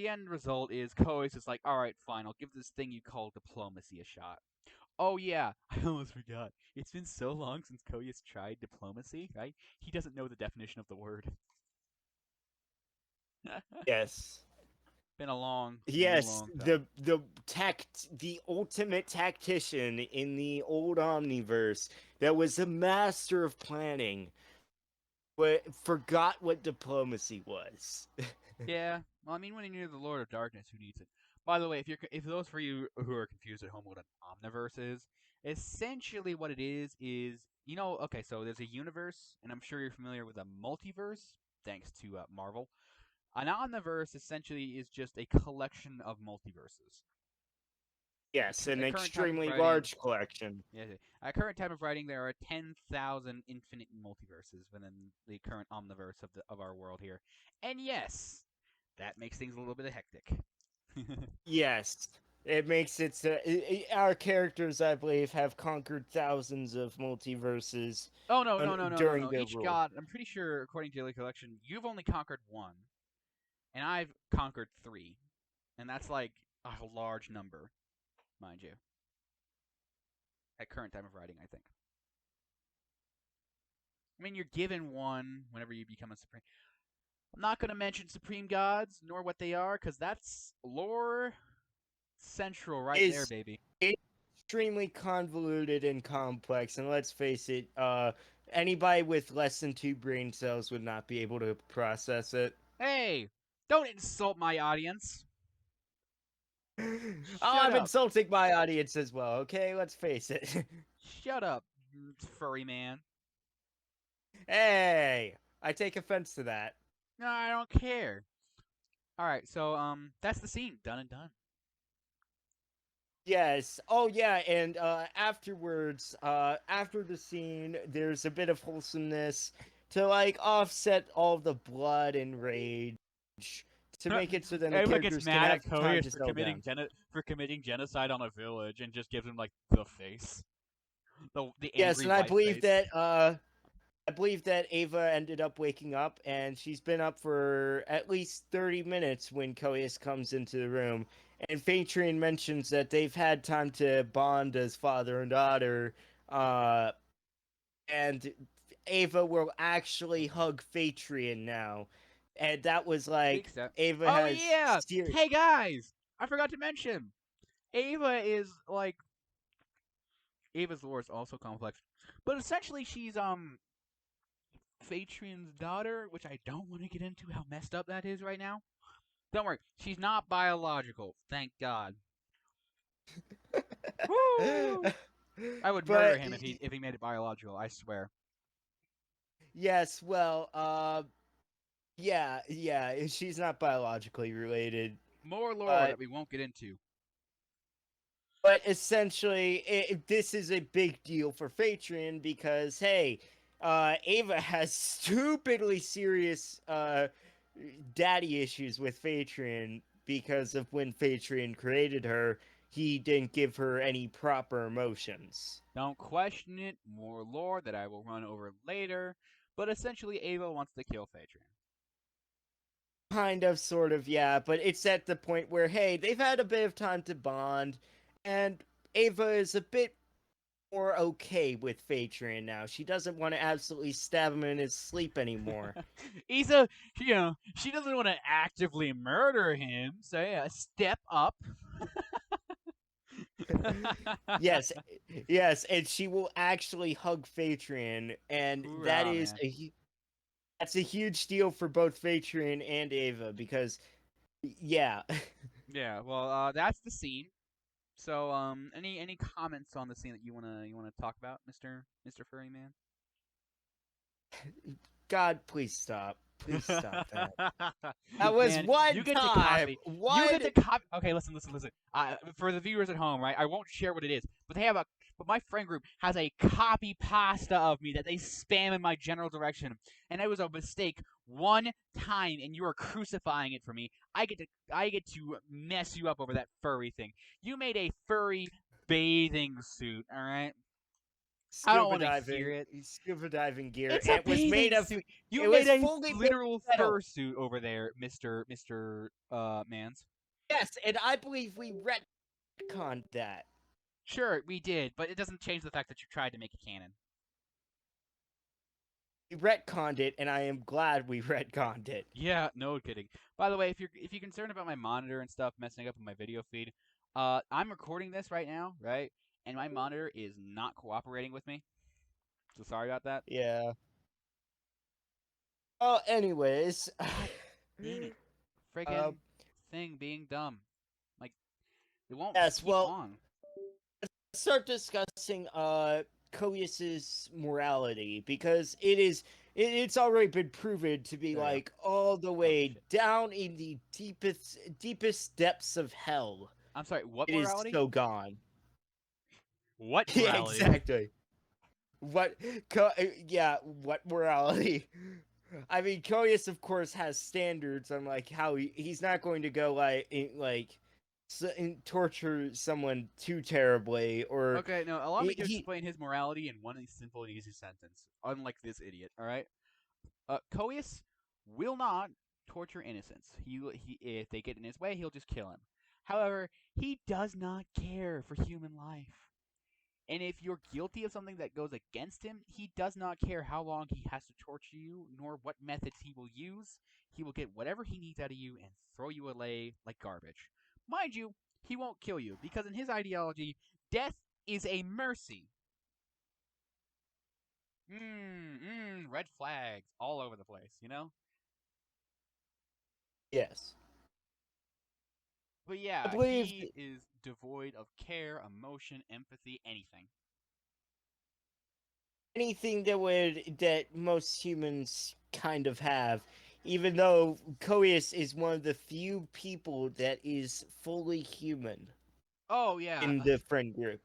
[SPEAKER 2] end result is Codius is like, all right, fine, I'll give this thing you call diplomacy a shot. Oh yeah, I almost forgot. It's been so long since Codius tried diplomacy, right? He doesn't know the definition of the word.
[SPEAKER 1] Yes.
[SPEAKER 2] Been a long,
[SPEAKER 1] Yes,
[SPEAKER 2] long time.
[SPEAKER 1] the ultimate tactician in the old Omniverse that was a master of planning, but forgot what diplomacy was.
[SPEAKER 2] Yeah, well, I mean, when you're the Lord of Darkness, who needs it? By the way, if those for you who are confused at home what an omniverse is, essentially what it is you know, okay, so there's a universe, and I'm sure you're familiar with a multiverse, thanks to Marvel. An omniverse essentially is just a collection of multiverses.
[SPEAKER 1] Yes, an
[SPEAKER 2] At current time of
[SPEAKER 1] extremely
[SPEAKER 2] writing,
[SPEAKER 1] large collection.
[SPEAKER 2] yeah, at current time of writing, there are 10,000 infinite multiverses within the current omniverse of our world here, and yes, that makes things a little bit hectic.
[SPEAKER 1] Yes. It makes it so our characters, I believe, have conquered thousands of multiverses
[SPEAKER 2] Oh no, no, no, no, no,
[SPEAKER 1] during
[SPEAKER 2] no.
[SPEAKER 1] their
[SPEAKER 2] Each
[SPEAKER 1] rule.
[SPEAKER 2] god, I'm pretty sure, according to Daily Collection, you've only conquered one, and I've conquered three, and that's like a large number, mind you, at current time of writing. I think. I mean, you're given one whenever you become a supreme. I'm not going to mention supreme gods nor what they are, because that's lore central right there,
[SPEAKER 1] Is
[SPEAKER 2] baby.
[SPEAKER 1] extremely convoluted and complex, and let's face it, anybody with less than two brain cells would not be able to process it.
[SPEAKER 2] Hey, don't insult my audience.
[SPEAKER 1] Oh,
[SPEAKER 2] Shut
[SPEAKER 1] I'm
[SPEAKER 2] up.
[SPEAKER 1] insulting my audience as well, okay? Let's face it.
[SPEAKER 2] Shut up, furry man.
[SPEAKER 1] Hey, I take offense to that.
[SPEAKER 2] No, I don't care. All right, so that's the scene. Done and done.
[SPEAKER 1] Yes. Oh, yeah. And afterwards, after the scene, there's a bit of wholesomeness to like offset all the blood and rage to make it so then the
[SPEAKER 2] Ava gets
[SPEAKER 1] characters can
[SPEAKER 2] mad
[SPEAKER 1] have
[SPEAKER 2] at
[SPEAKER 1] time
[SPEAKER 2] Codius
[SPEAKER 1] to settle down.
[SPEAKER 2] for committing genocide on a village and just gives him like the face, the
[SPEAKER 1] Yes,
[SPEAKER 2] angry
[SPEAKER 1] and I
[SPEAKER 2] white
[SPEAKER 1] believe
[SPEAKER 2] face.
[SPEAKER 1] that Ava ended up waking up, and she's been up for at least 30 minutes when Codius comes into the room. And Fatrian mentions that they've had time to bond as father and daughter, uh, and Ava will actually hug Fatrian now. And that was
[SPEAKER 2] Speak
[SPEAKER 1] like,
[SPEAKER 2] step.
[SPEAKER 1] Ava
[SPEAKER 2] Oh
[SPEAKER 1] has
[SPEAKER 2] yeah, hey guys, I forgot to mention Ava is like Ava's lore is also complex, but essentially she's Fatrian's daughter, which I don't want to get into how messed up that is right now. Don't worry, she's not biological, thank God. Woo! I would murder
[SPEAKER 1] but
[SPEAKER 2] him if he made it biological. I swear.
[SPEAKER 1] yes, well, yeah, yeah, she's not biologically related.
[SPEAKER 2] More lore
[SPEAKER 1] But
[SPEAKER 2] that we won't get into.
[SPEAKER 1] essentially, this is a big deal for Fatrian because hey, Ava has stupidly serious daddy issues with Fatrian because of when Fatrian created her, he didn't give her any proper emotions.
[SPEAKER 2] Don't question it. More lore that I will run over later. But essentially, Ava wants to kill Phaedron.
[SPEAKER 1] Kind of, sort of, yeah, but it's at the point where hey, they've had a bit of time to bond, and Ava is a bit more okay with Fatrian now. She doesn't want to absolutely stab him in his sleep anymore.
[SPEAKER 2] Isa, you know, she doesn't want to actively murder him, so yeah, step up.
[SPEAKER 1] Yes, yes, and she will actually hug Fatrian, and that
[SPEAKER 2] Hoorah,
[SPEAKER 1] is
[SPEAKER 2] man.
[SPEAKER 1] that's a huge deal for both Fatrian and Ava because yeah.
[SPEAKER 2] Yeah, well, that's the scene. So, any comments on the scene that you wanna talk about, Mister Furry Man?
[SPEAKER 1] God, please stop. Please stop that. That was
[SPEAKER 2] Man,
[SPEAKER 1] one
[SPEAKER 2] you get to
[SPEAKER 1] time.
[SPEAKER 2] copy. You get
[SPEAKER 1] One.
[SPEAKER 2] to copy. Okay, listen. For the viewers at home, right? I won't share what it is, but they have a. But my friend group has a copy pasta of me that they spam in my general direction, and it was a mistake one time, and you are crucifying it for me. I get to mess you up over that furry thing. You made a furry bathing suit. All right. I don't want to hear it.
[SPEAKER 1] Scuba diving gear,
[SPEAKER 2] It's
[SPEAKER 1] and
[SPEAKER 2] a
[SPEAKER 1] it was made
[SPEAKER 2] bathing
[SPEAKER 1] of.
[SPEAKER 2] suit.
[SPEAKER 1] It
[SPEAKER 2] You made
[SPEAKER 1] was
[SPEAKER 2] a
[SPEAKER 1] fully made
[SPEAKER 2] literal
[SPEAKER 1] of metal.
[SPEAKER 2] fursuit over there, Mister Mans.
[SPEAKER 1] Yes, and I believe we retconned that.
[SPEAKER 2] Sure, we did, but it doesn't change the fact that you tried to make a canon.
[SPEAKER 1] We retconned it, and I am glad we retconned it.
[SPEAKER 2] Yeah, no kidding. By the way, if you're concerned about my monitor and stuff messing up in my video feed, I'm recording this right now, right? And my monitor is not cooperating with me. So sorry about that.
[SPEAKER 1] Yeah. Oh, anyways.
[SPEAKER 2] God dang it.
[SPEAKER 1] uh,
[SPEAKER 2] Friggin' thing being dumb. Like, it won't
[SPEAKER 1] yes.
[SPEAKER 2] keep
[SPEAKER 1] Well,
[SPEAKER 2] on.
[SPEAKER 1] let's start discussing Codius's morality because it's already been proven to be
[SPEAKER 2] There we go.
[SPEAKER 1] like all the
[SPEAKER 2] Oh,
[SPEAKER 1] way
[SPEAKER 2] shit.
[SPEAKER 1] down in the deepest depths of hell.
[SPEAKER 2] I'm sorry, what
[SPEAKER 1] It is
[SPEAKER 2] morality?
[SPEAKER 1] so gone.
[SPEAKER 2] What
[SPEAKER 1] Yeah,
[SPEAKER 2] morality?
[SPEAKER 1] exactly. What? Yeah, what morality? I mean, Codius, of course, has standards on like how he's not going to go torture someone too terribly, or
[SPEAKER 2] Okay, no, allow me to
[SPEAKER 1] he
[SPEAKER 2] explain his morality in one simple and easy sentence. Unlike this idiot, all right? Codius will not torture innocents. If they get in his way, he'll just kill him. However, he does not care for human life. And if you're guilty of something that goes against him, he does not care how long he has to torture you, nor what methods he will use. He will get whatever he needs out of you and throw you away like garbage. Mind you, he won't kill you, because in his ideology, death is a mercy. Red flags all over the place, you know?
[SPEAKER 1] yes.
[SPEAKER 2] But
[SPEAKER 1] I
[SPEAKER 2] yeah,
[SPEAKER 1] believe
[SPEAKER 2] he is devoid of care, emotion, empathy, anything.
[SPEAKER 1] anything that most humans kind of have, even though Codius is one of the few people that is fully human
[SPEAKER 2] Oh, yeah.
[SPEAKER 1] in the friend group.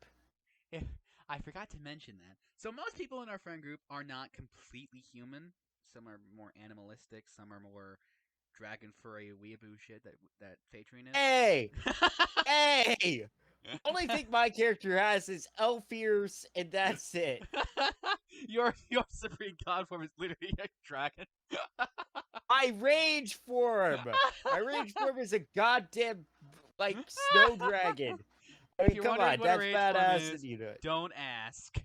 [SPEAKER 2] I forgot to mention that. So most people in our friend group are not completely human. Some are more animalistic. Some are more dragon furry weeaboo shit that Phaetrine
[SPEAKER 1] Hey,
[SPEAKER 2] is.
[SPEAKER 1] hey! Only thing my character has is elf ears, and that's it.
[SPEAKER 2] Your supreme god form is literally a dragon.
[SPEAKER 1] My rage form. My rage form is a goddamn like snow dragon. I
[SPEAKER 2] If
[SPEAKER 1] mean,
[SPEAKER 2] you're
[SPEAKER 1] come
[SPEAKER 2] wondering
[SPEAKER 1] on,
[SPEAKER 2] what a
[SPEAKER 1] that's
[SPEAKER 2] rage form
[SPEAKER 1] badass, and
[SPEAKER 2] is,
[SPEAKER 1] you know it.
[SPEAKER 2] don't ask.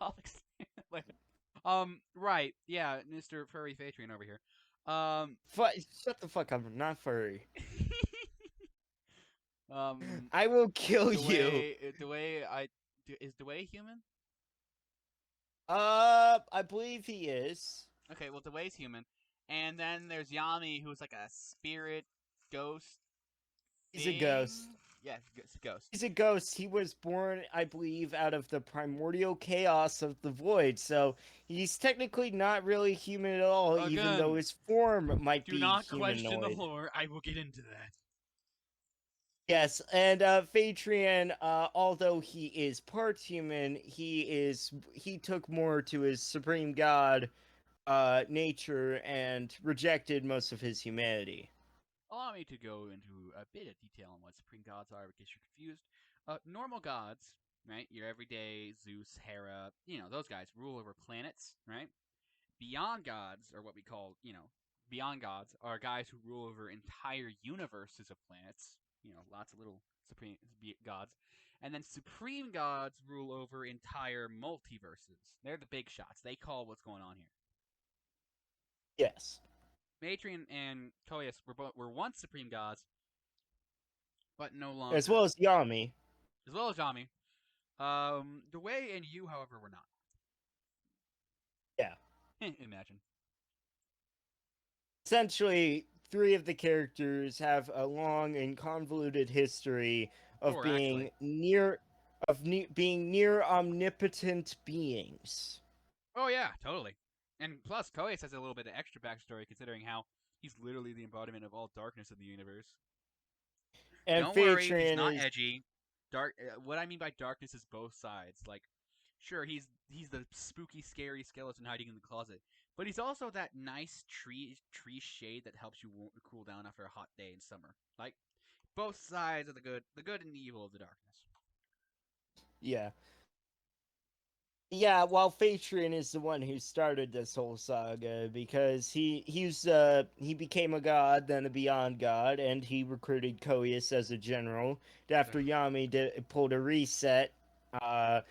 [SPEAKER 2] I'll explain it later. Right, yeah, Mr. Furry Phaetrine over here. Um,
[SPEAKER 1] Shut the fuck up. I'm not furry.
[SPEAKER 2] um,
[SPEAKER 1] I will kill you.
[SPEAKER 2] Dway, is Dway human?
[SPEAKER 1] I believe he is.
[SPEAKER 2] Okay, well, Dway's human, and then there's Yami, who's like a spirit ghost
[SPEAKER 1] He's a
[SPEAKER 2] thing.
[SPEAKER 1] ghost.
[SPEAKER 2] Yeah, it's a ghost.
[SPEAKER 1] He's a ghost. He was born, I believe, out of the primordial chaos of the void. So he's technically not really human at all, even though
[SPEAKER 2] Again,
[SPEAKER 1] his form might
[SPEAKER 2] do
[SPEAKER 1] be
[SPEAKER 2] not question the
[SPEAKER 1] humanoid.
[SPEAKER 2] lore. I will get into that.
[SPEAKER 1] Yes, and Phaetrian, although he is part human, he took more to his supreme god nature and rejected most of his humanity.
[SPEAKER 2] Allow me to go into a bit of detail on what supreme gods are, in case you're confused. Normal gods, right? Your everyday Zeus, Hera, those guys rule over planets, right? Beyond gods are what we call, beyond gods are guys who rule over entire universes of planets. Lots of little supreme gods. And then supreme gods rule over entire multiverses. They're the big shots. They call what's going on here.
[SPEAKER 1] Yes.
[SPEAKER 2] Matrion and Codius were once supreme gods, but no
[SPEAKER 1] As
[SPEAKER 2] longer.
[SPEAKER 1] well as Yami.
[SPEAKER 2] As well as Jami. Dway and you, however, were not.
[SPEAKER 1] Yeah.
[SPEAKER 2] Imagine.
[SPEAKER 1] Essentially, three of the characters have a long and convoluted history of
[SPEAKER 2] Four, actually.
[SPEAKER 1] being near omnipotent beings.
[SPEAKER 2] Oh yeah, totally. And plus, Codius has a little bit of extra backstory considering how he's literally the embodiment of all darkness in the universe.
[SPEAKER 1] And
[SPEAKER 2] Don't worry, he's
[SPEAKER 1] Phaetron
[SPEAKER 2] not
[SPEAKER 1] is
[SPEAKER 2] edgy. Dark. What I mean by darkness is both sides. Like, sure, he's the spooky, scary skeleton hiding in the closet, but he's also that nice tree shade that helps you cool down after a hot day in summer. Like, both sides of the good and the evil of the darkness.
[SPEAKER 1] yeah. Yeah, while Phaetron is the one who started this whole saga because he became a god, then a beyond god, and he recruited Codius as a general. After Yami pulled a reset, uh,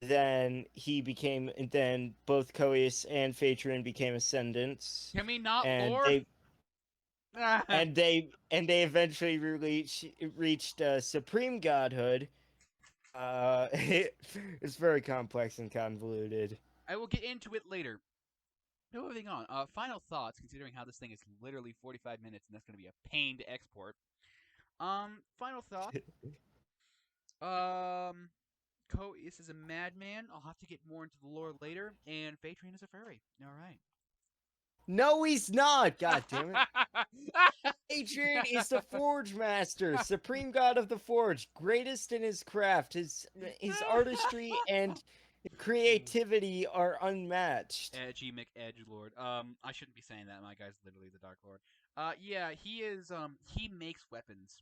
[SPEAKER 1] then both Codius and Phaetron became ascendants,
[SPEAKER 2] Can we not
[SPEAKER 1] and
[SPEAKER 2] lore?
[SPEAKER 1] they eventually reached supreme godhood. It's very complex and convoluted.
[SPEAKER 2] I will get into it later. Moving on. Final thoughts, considering how this thing is literally 45 minutes and that's going to be a pain to export. Final thought. Um, Codius is a madman. I'll have to get more into the lore later. And Phaeton is a furry. All right.
[SPEAKER 1] No, he's not. God damn it. Adrian is the Forge Master, supreme god of the Forge, greatest in his craft. His artistry and creativity are unmatched.
[SPEAKER 2] Edgy McEdgelord. I shouldn't be saying that. My guy's literally the Dark Lord. Yeah, he is. He makes weapons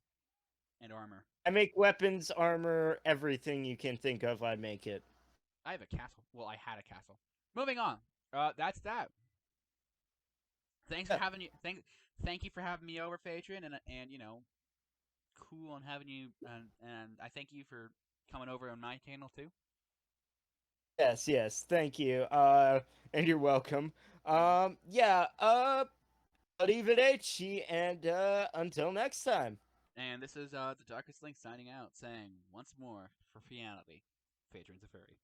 [SPEAKER 2] and armor.
[SPEAKER 1] I make weapons, armor, everything you can think of. I make it.
[SPEAKER 2] I have a castle. Well, I had a castle. Moving on. That's that. Thanks for
[SPEAKER 1] Yeah.
[SPEAKER 2] having you. Thank you for having me over, Phaedron, and you know, cool on having you, and I thank you for coming over on my channel too.
[SPEAKER 1] Yes. Thank you. And you're welcome. Yeah. Arrivederci, and until next time.
[SPEAKER 2] And this is the Darkest Link signing out, saying once more for Fianity, Phaedron's a furry.